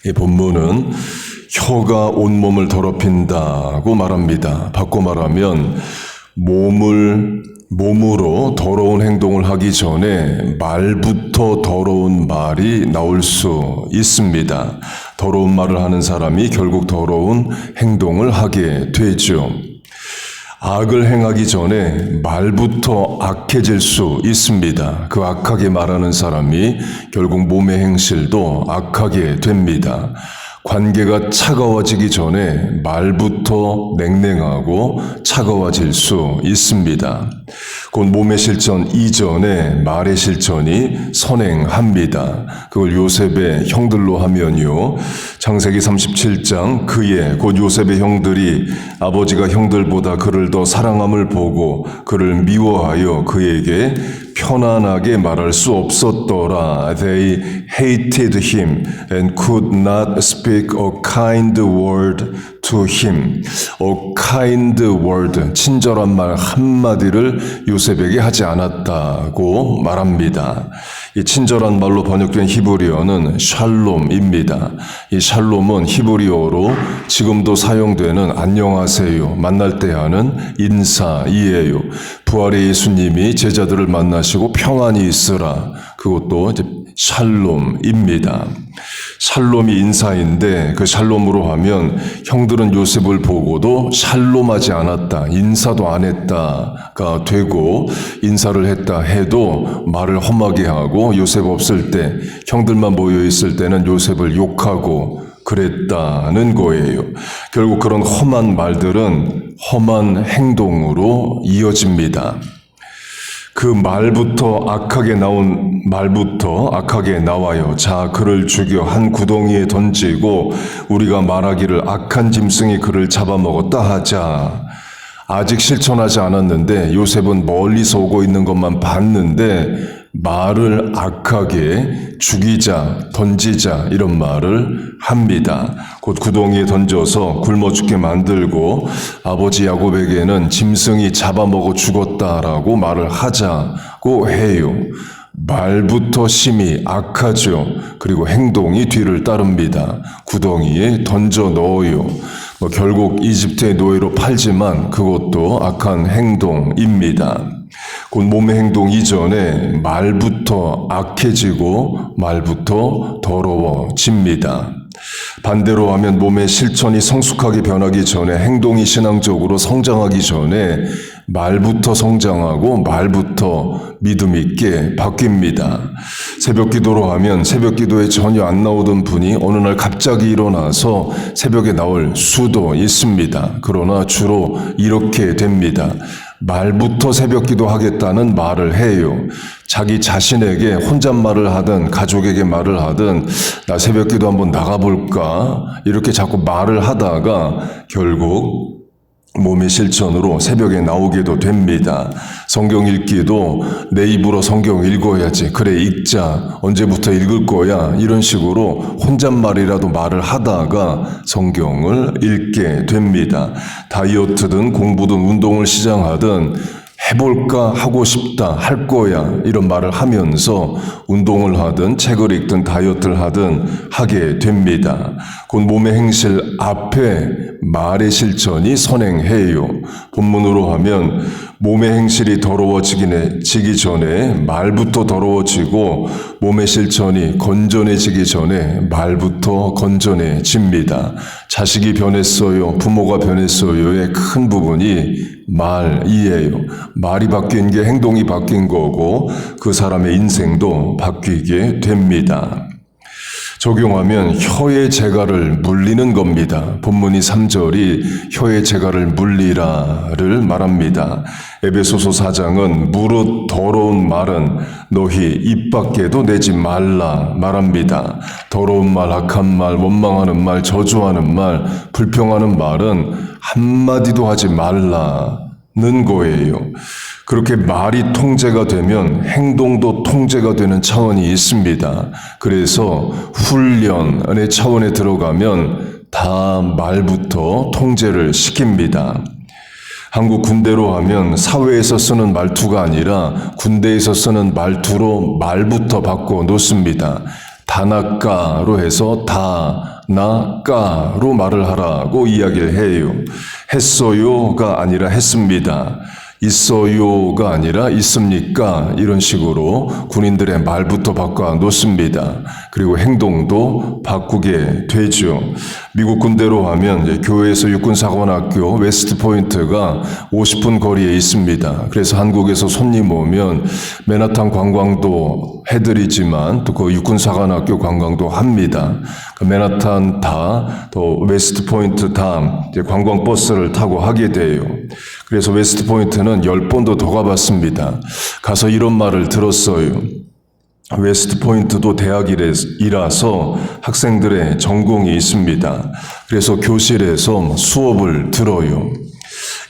이 본문은 혀가 온몸을 더럽힌다고 말합니다. 바꿔 말하면 몸으로 더러운 행동을 하기 전에 말부터 더러운 말이 나올 수 있습니다. 더러운 말을 하는 사람이 결국 더러운 행동을 하게 되죠. 악을 행하기 전에 말부터 악해질 수 있습니다. 그 악하게 말하는 사람이 결국 몸의 행실도 악하게 됩니다. 관계가 차가워지기 전에 말부터 냉랭하고 차가워질 수 있습니다. 곧 몸의 실천 이전에 말의 실천이 선행합니다. 그걸 요셉의 형들로 하면요. 창세기 37장 그의 곧 요셉의 형들이 아버지가 형들보다 그를 더 사랑함을 보고 그를 미워하여 그에게 편안하게 말할 수 없었더라. They hated him and could not speak a kind word to him. A kind word, 친절한 말 한마디를 요셉에게 하지 않았다고 말합니다. 이 친절한 말로 번역된 히브리어는 샬롬입니다. 이 샬롬은 히브리어로 지금도 사용되는 안녕하세요, 만날 때 하는 인사이에요. 부활의 예수님이 제자들을 만나시고 평안히 있으라. 그것도 이제 샬롬입니다. 샬롬이 인사인데 그 샬롬으로 하면 형들은 요셉을 보고도 샬롬하지 않았다, 인사도 안 했다가 되고, 인사를 했다 해도 말을 험하게 하고 요셉 없을 때 형들만 모여 있을 때는 요셉을 욕하고 그랬다는 거예요. 결국 그런 험한 말들은 험한 행동으로 이어집니다. 그 말부터 악하게 나온 말부터 악하게 나와요. 자, 그를 죽여 한 구덩이에 던지고 우리가 말하기를 악한 짐승이 그를 잡아먹었다 하자. 아직 실천하지 않았는데 요셉은 멀리서 오고 있는 것만 봤는데 말을 악하게 죽이자, 던지자 이런 말을 합니다. 곧 구덩이에 던져서 굶어 죽게 만들고 아버지 야곱에게는 짐승이 잡아먹어 죽었다라고 말을 하자고 해요. 말부터 심히 악하죠. 그리고 행동이 뒤를 따릅니다. 구덩이에 던져 넣어요. 결국 이집트의 노예로 팔지만 그것도 악한 행동입니다. 곧 몸의 행동 이전에 말부터 악해지고 말부터 더러워집니다. 반대로 하면 몸의 실천이 성숙하게 변하기 전에, 행동이 신앙적으로 성장하기 전에 말부터 성장하고 말부터 믿음 있게 바뀝니다. 새벽 기도로 하면 새벽 기도에 전혀 안 나오던 분이 어느 날 갑자기 일어나서 새벽에 나올 수도 있습니다. 그러나 주로 이렇게 됩니다. 말부터 새벽 기도하겠다는 말을 해요. 자기 자신에게 혼잣말을 하든 가족에게 말을 하든 나 새벽 기도 한번 나가볼까 이렇게 자꾸 말을 하다가 결국 몸의 실천으로 새벽에 나오게도 됩니다. 성경 읽기도 내 입으로 성경 읽어야지, 그래 읽자, 언제부터 읽을 거야, 이런 식으로 혼잣말이라도 말을 하다가 성경을 읽게 됩니다. 다이어트든 공부든 운동을 시작하든 해볼까, 하고 싶다, 할 거야 이런 말을 하면서 운동을 하든 책을 읽든 다이어트를 하든 하게 됩니다. 곧 몸의 행실 앞에 말의 실천이 선행해요. 본문으로 하면 몸의 행실이 더러워지기 전에 말부터 더러워지고 몸의 실천이 건전해지기 전에 말부터 건전해집니다. 자식이 변했어요, 부모가 변했어요의 큰 부분이 말이에요. 말이 바뀐 게 행동이 바뀐 거고 그 사람의 인생도 바뀌게 됩니다. 적용하면 혀의 재갈을 물리는 겁니다. 본문이 3절이 혀의 재갈을 물리라를 말합니다. 에베소서 4장은 무릇 더러운 말은 너희 입 밖에도 내지 말라 말합니다. 더러운 말, 악한 말, 원망하는 말, 저주하는 말, 불평하는 말은 한마디도 하지 말라는 거예요. 그렇게 말이 통제가 되면 행동도 통제가 되는 차원이 있습니다. 그래서 훈련의 차원에 들어가면 다 말부터 통제를 시킵니다. 한국 군대로 하면 사회에서 쓰는 말투가 아니라 군대에서 쓰는 말투로 말부터 바꿔 놓습니다. 다나까로 해서 다나까로 말을 하라고 이야기를 해요. 했어요가 아니라 했습니다. 있어요가 아니라 있습니까? 이런 식으로 군인들의 말부터 바꿔 놓습니다. 그리고 행동도 바꾸게 되죠. 미국 군대로 하면 교회에서 육군사관학교 웨스트포인트가 50분 거리에 있습니다. 그래서 한국에서 손님 오면 맨하탄 관광도 해드리지만 또 그 육군사관학교 관광도 합니다. 맨하탄 다, 또 웨스트포인트 다 관광버스를 타고 하게 돼요. 그래서 웨스트포인트는 10번도 더 가봤습니다. 가서 이런 말을 들었어요. 웨스트포인트도 대학이라서 학생들의 전공이 있습니다. 그래서 교실에서 수업을 들어요.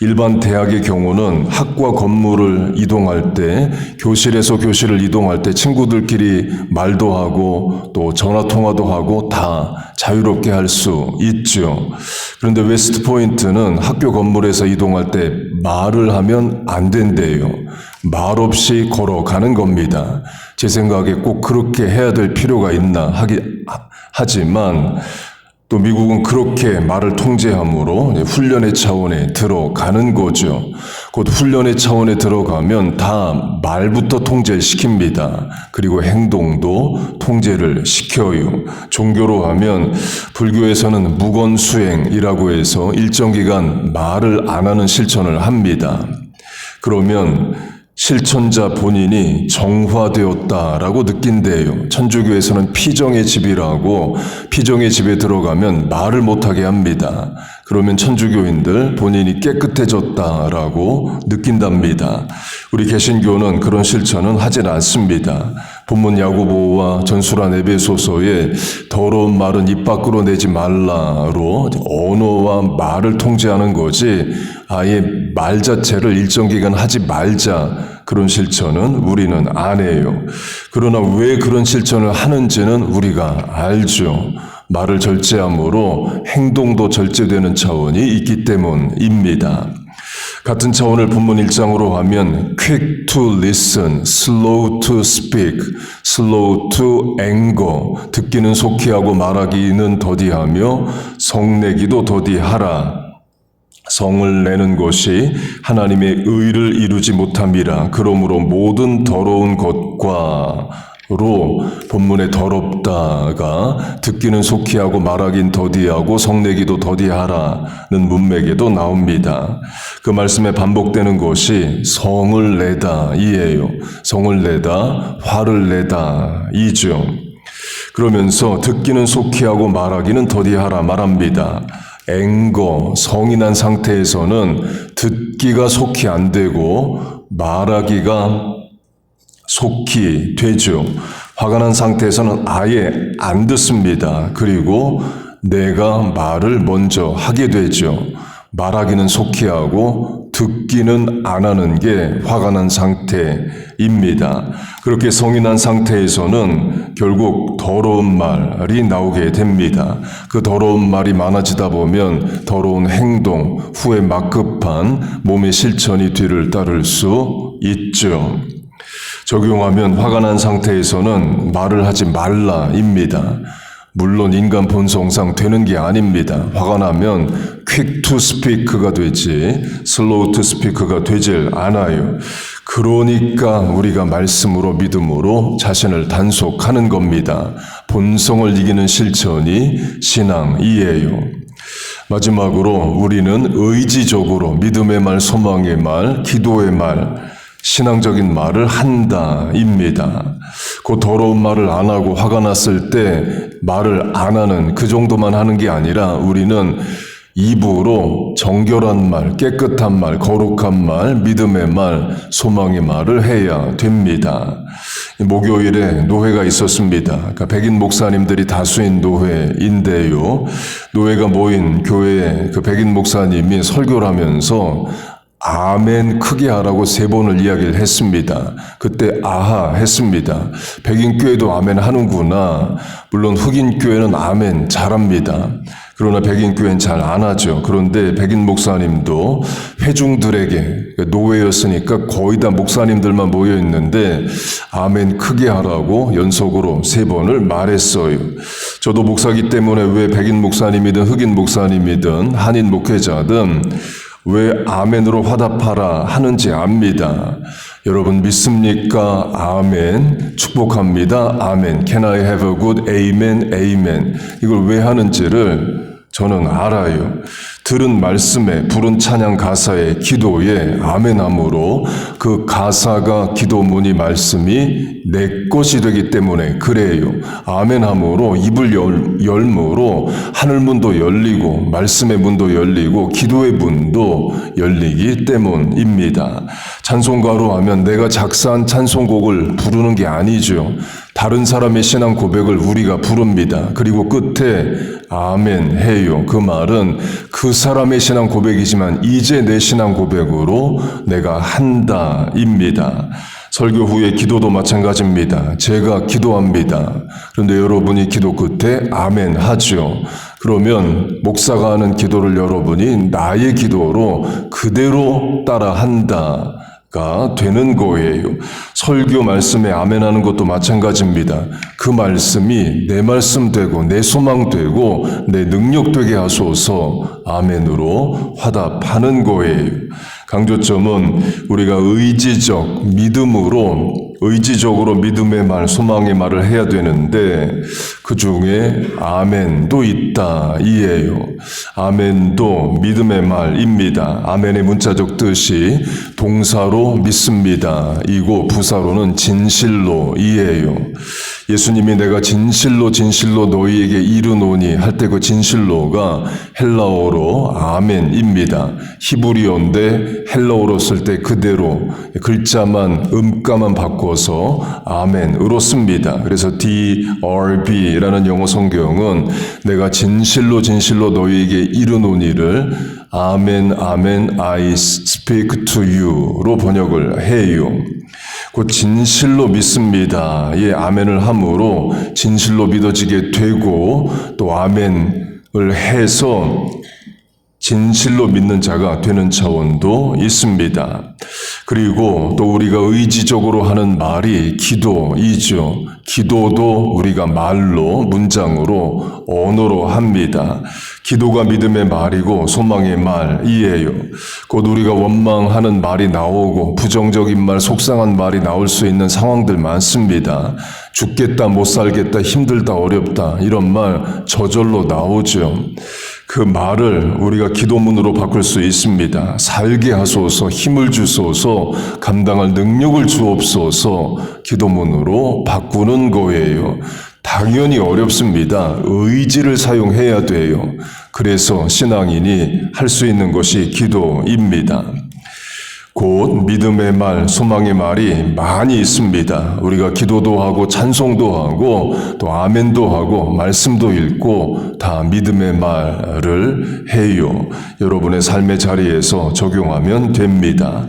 일반 대학의 경우는 학과 건물을 이동할 때, 교실에서 교실을 이동할 때 친구들끼리 말도 하고 또 전화통화도 하고 다 자유롭게 할 수 있죠. 그런데 웨스트포인트는 학교 건물에서 이동할 때 말을 하면 안 된대요. 말 없이 걸어가는 겁니다. 제 생각에 꼭 그렇게 해야 될 필요가 있나 하지만 또 미국은 그렇게 말을 통제함으로 훈련의 차원에 들어가는 거죠. 곧 훈련의 차원에 들어가면 다 말부터 통제시킵니다. 그리고 행동도 통제를 시켜요. 종교로 하면 불교에서는 무건수행이라고 해서 일정 기간 말을 안 하는 실천을 합니다. 그러면 실천자 본인이 정화되었다라고 느낀대요. 천주교에서는 피정의 집이라고, 피정의 집에 들어가면 말을 못하게 합니다. 그러면 천주교인들 본인이 깨끗해졌다라고 느낀답니다. 우리 개신교는 그런 실천은 하진 않습니다. 본문 야고보와 전술한 에베소서에 더러운 말은 입 밖으로 내지 말라로 언어와 말을 통제하는 거지, 아예 말 자체를 일정 기간 하지 말자, 그런 실천은 우리는 안 해요. 그러나 왜 그런 실천을 하는지는 우리가 알죠. 말을 절제함으로 행동도 절제되는 차원이 있기 때문입니다. 같은 차원을 본문 1장으로 하면 quick to listen, slow to speak, slow to anger, 듣기는 속히 하고 말하기는 더디하며 성내기도 더디하라. 성을 내는 것이 하나님의 의를 이루지 못함이라. 그러므로 모든 더러운 것과 로 본문에 더럽다가 듣기는 속히 하고 말하긴 더디하고 성내기도 더디하라는 문맥에도 나옵니다. 그 말씀에 반복되는 것이 성을 내다 이에요. 성을 내다, 화를 내다 이죠. 그러면서 듣기는 속히 하고 말하기는 더디하라 말합니다. 앵거, 성이 난 상태에서는 듣기가 속히 안 되고 말하기가 속히 되죠. 화가 난 상태에서는 아예 안 듣습니다. 그리고 내가 말을 먼저 하게 되죠. 말하기는 속히 하고 듣기는 안 하는 게 화가 난 상태입니다. 그렇게 성이 난 상태에서는 결국 더러운 말이 나오게 됩니다. 그 더러운 말이 많아지다 보면 더러운 행동, 후에 막급한 몸의 실천이 뒤를 따를 수 있죠. 적용하면 화가 난 상태에서는 말을 하지 말라입니다. 물론 인간 본성상 되는 게 아닙니다. 화가 나면 quick to speak가 되지 slow to speak가 되질 않아요. 그러니까 우리가 말씀으로 믿음으로 자신을 단속하는 겁니다. 본성을 이기는 실천이 신앙이에요. 마지막으로 우리는 의지적으로 믿음의 말, 소망의 말, 기도의 말, 신앙적인 말을 한다입니다. 그 더러운 말을 안 하고 화가 났을 때 말을 안 하는 그 정도만 하는 게 아니라 우리는 입으로 정결한 말, 깨끗한 말, 거룩한 말, 믿음의 말, 소망의 말을 해야 됩니다. 목요일에 노회가 있었습니다. 그러니까 백인 목사님들이 다수인 노회인데요. 노회가 모인 교회에 그 백인 목사님이 설교를 하면서 아멘 크게 하라고 3번을 이야기를 했습니다. 그때 아하 했습니다. 백인교회도 아멘 하는구나. 물론 흑인교회는 아멘 잘합니다. 그러나 백인교회는 잘 안 하죠. 그런데 백인 목사님도 회중들에게, 노예였으니까 거의 다 목사님들만 모여 있는데 아멘 크게 하라고 연속으로 3번을 말했어요. 저도 목사기 때문에 왜 백인 목사님이든 흑인 목사님이든 한인 목회자든 왜 아멘으로 화답하라 하는지 압니다. 여러분 믿습니까? 아멘. 축복합니다. 아멘. Can I have a good amen? Amen. 이걸 왜 하는지를 저는 알아요. 들은 말씀에, 부른 찬양 가사에, 기도에 아멘함으로 그 가사가 기도문이 말씀이 내 것이 되기 때문에 그래요. 아멘함으로 입을 열므로 하늘문도 열리고 말씀의 문도 열리고 기도의 문도 열리기 때문입니다. 찬송가로 하면 내가 작사한 찬송곡을 부르는 게 아니죠. 다른 사람의 신앙 고백을 우리가 부릅니다. 그리고 끝에 아멘 해요. 그 말은 그 사람의 신앙 고백이지만 이제 내 신앙 고백으로 내가 한다입니다. 설교 후에 기도도 마찬가지입니다. 제가 기도합니다. 그런데 여러분이 기도 끝에 아멘 하죠. 그러면 목사가 하는 기도를 여러분이 나의 기도로 그대로 따라 한다. 가 되는 거예요. 설교 말씀에 아멘하는 것도 마찬가지입니다. 그 말씀이 내 말씀 되고 내 소망 되고 내 능력 되게 하소서 아멘으로 화답하는 거예요. 강조점은 우리가 의지적으로 믿음의 말, 소망의 말을 해야 되는데 그 중에 아멘도 있다 이에요. 아멘도 믿음의 말입니다. 아멘의 문자적 뜻이 동사로 믿습니다. 이고 부사로는 진실로 이에요. 예수님이 내가 진실로 너희에게 이르노니 할 때 그 진실로가 헬라어로 아멘입니다. 히브리어인데 헬라어로 쓸 때 그대로 글자만 음가만 바꿔서 아멘으로 씁니다. 그래서 DRB라는 영어 성경은 내가 진실로 너희에게 이르노니를 아멘 I speak to you로 번역을 해요. 곧 진실로 믿습니다. 예, 아멘을 함으로 진실로 믿어지게 되고 또 아멘을 해서 진실로 믿는 자가 되는 차원도 있습니다. 그리고 또 우리가 의지적으로 하는 말이 기도이죠. 기도도 우리가 말로, 문장으로, 언어로 합니다. 기도가 믿음의 말이고 소망의 말이에요. 곧 우리가 원망하는 말이 나오고 부정적인 말, 속상한 말이 나올 수 있는 상황들 많습니다. 죽겠다, 못 살겠다, 힘들다, 어렵다 이런 말 저절로 나오죠. 그 말을 우리가 기도문으로 바꿀 수 있습니다. 살게 하소서, 힘을 주소서, 감당할 능력을 주옵소서 기도문으로 바꾸는 거예요. 당연히 어렵습니다. 의지를 사용해야 돼요. 그래서 신앙인이 할 수 있는 것이 기도입니다. 곧 믿음의 말, 소망의 말이 많이 있습니다. 우리가 기도도 하고 찬송도 하고 또 아멘도 하고 말씀도 읽고 다 믿음의 말을 해요. 여러분의 삶의 자리에서 적용하면 됩니다.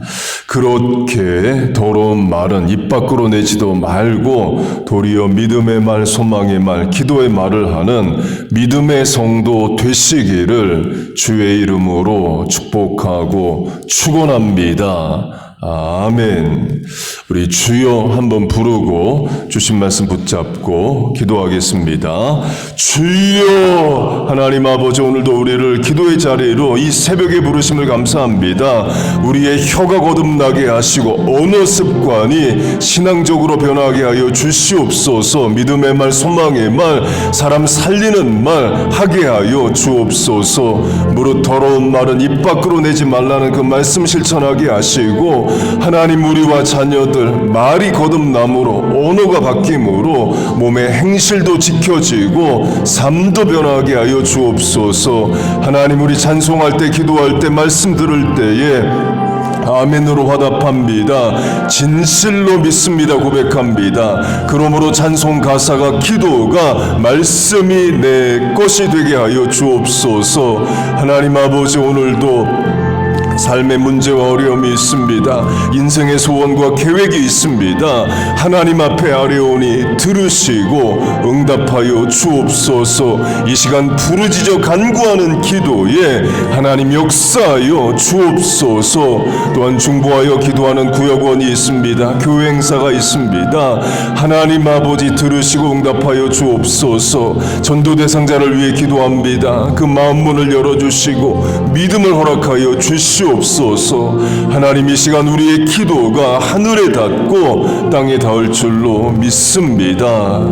그렇게 더러운 말은 입 밖으로 내지도 말고 도리어 믿음의 말, 소망의 말, 기도의 말을 하는 믿음의 성도 되시기를 주의 이름으로 축복하고 축원합니다. 아멘. 우리 주여 한번 부르고 주신 말씀 붙잡고 기도하겠습니다. 주여 하나님 아버지, 오늘도 우리를 기도의 자리로 이 새벽에 부르심을 감사합니다. 우리의 혀가 거듭나게 하시고 언어 습관이 신앙적으로 변하게 하여 주시옵소서. 믿음의 말, 소망의 말, 사람 살리는 말 하게 하여 주옵소서. 무릇 더러운 말은 입 밖으로 내지 말라는 그 말씀 실천하게 하시고 하나님, 우리와 자녀들 말이 거듭남으로 언어가 바뀜으로 몸의 행실도 지켜지고 삶도 변하게 하여 주옵소서. 하나님, 우리 찬송할 때, 기도할 때, 말씀 들을 때에 아멘으로 화답합니다. 진실로 믿습니다. 고백합니다. 그러므로 찬송 가사가, 기도가 말씀이 내 것이 되게 하여 주옵소서. 하나님 아버지, 오늘도 삶의 문제와 어려움이 있습니다. 인생의 소원과 계획이 있습니다. 하나님 앞에 아뢰오니 들으시고 응답하여 주옵소서. 이 시간 부르짖어 간구하는 기도에 하나님 역사하여 주옵소서. 또한 중보하여 기도하는 구역원이 있습니다. 교회 행사가 있습니다. 하나님 아버지 들으시고 응답하여 주옵소서. 전도 대상자를 위해 기도합니다. 그 마음 문을 열어주시고 믿음을 허락하여 주시옵소서. 하나님 이 시간 우리의 기도가 하늘에 닿고 땅에 닿을 줄로 믿습니다.